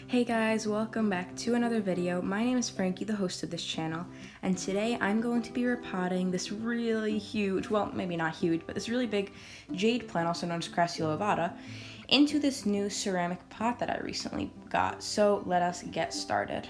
Hey guys, welcome back to another video. My name is Frankie, the host of this channel, and today I'm going to be repotting this really huge, well maybe not huge, but this really big jade plant, also known as Crassulivata, into this new ceramic pot that I recently got. So let us get started.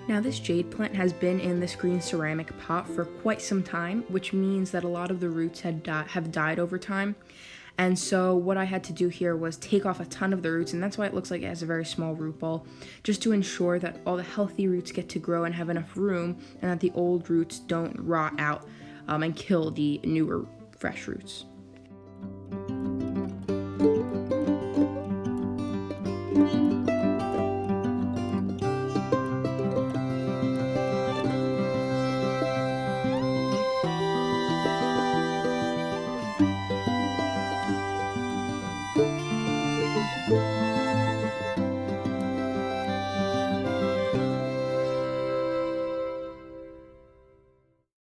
Now this jade plant has been in this green ceramic pot for quite some time, which means that a lot of the roots have died over time. And so what I had to do here was take off a ton of the roots, and that's why it looks like it has a very small root ball, just to ensure that all the healthy roots get to grow and have enough room, and that the old roots don't rot out and kill the newer fresh roots.